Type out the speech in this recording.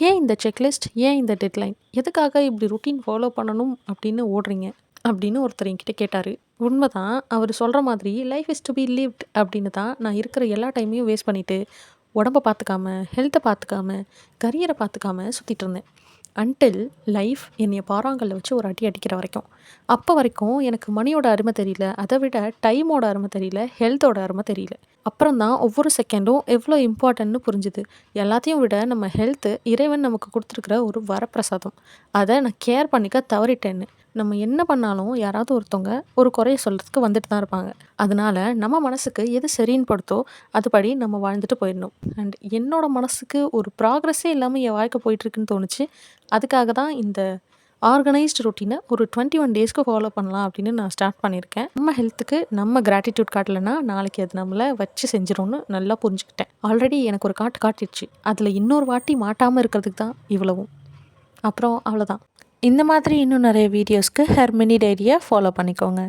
ஏன் இந்த செக்லிஸ்ட்? ஏன் இந்த டெட்லைன்? எதுக்காக இப்படி ரொட்டீன் ஃபாலோ பண்ணணும் அப்படின்னு ஓடுறீங்க? அப்படின்னு ஒருத்தர் என்கிட்ட கேட்டார். உண்மைதான். அவர் சொல்கிற மாதிரி life is to be lived அப்படின்னு தான் நான் இருக்கிற எல்லா டைமையும் வேஸ்ட் பண்ணிவிட்டு உடம்ப பார்த்துக்காம, ஹெல்த்தை பார்த்துக்காம, கரியரை பார்த்துக்காம சுற்றிட்டு இருந்தேன். அன்டில் லைஃப் என்னைய பாறாங்கல்ல வச்சு ஒரு அடி அடிக்கிற வரைக்கும். அப்போ வரைக்கும் எனக்கு மணியோட அருமை தெரியல. அதை விட டைமோட அருமை தெரியல. ஹெல்த்தோட அருமை தெரியல. அப்புறம் தான் ஒவ்வொரு செகண்டும் எவ்வளோ இம்பார்ட்டன்ட்னு புரிஞ்சுது. எல்லாத்தையும் விட நம்ம ஹெல்த்து இறைவன் நமக்கு கொடுத்துருக்குற ஒரு வரப்பிரசாதம். அதை நான் கேர் பண்ணிக்க தவறிட்டேன்னு. நம்ம என்ன பண்ணாலும் யாராவது ஒருத்தவங்க ஒரு குறைய சொல்கிறதுக்கு வந்துட்டு தான் இருப்பாங்க. அதனால நம்ம மனசுக்கு எது சரின்னு படுத்தோ அதுபடி நம்ம வாழ்ந்துட்டு போயிடணும். அண்ட் என்னோட மனசுக்கு ஒரு ப்ராக்ரஸே இல்லாமல் என் வாழ்க்கை போயிட்டுருக்குன்னு தோணுச்சு. அதுக்காக தான் இந்த ஆர்கனைஸ்டு ரொட்டீனை ஒரு 21 டேஸ்க்கு ஃபாலோ பண்ணலாம் அப்படின்னு நான் ஸ்டார்ட் பண்ணியிருக்கேன். நம்ம ஹெல்த்துக்கு நம்ம கிராட்டிடியூட் காட்டலைன்னா நாளைக்கு அது நம்மளை வச்சு செஞ்சிடும்னு நல்லா புரிஞ்சுக்கிட்டேன். ஆல்ரெடி எனக்கு ஒரு காட்டிடுச்சு. அதில் இன்னொரு வாட்டி மாட்டாமல் இருக்கிறதுக்கு தான் இவ்வளவும். அப்புறம் அவ்வளோதான். இந்த மாதிரி இன்னும் நிறைய வீடியோஸ்க்கு ஹெர்மினி டைரியை ஃபாலோ பண்ணிக்கோங்க.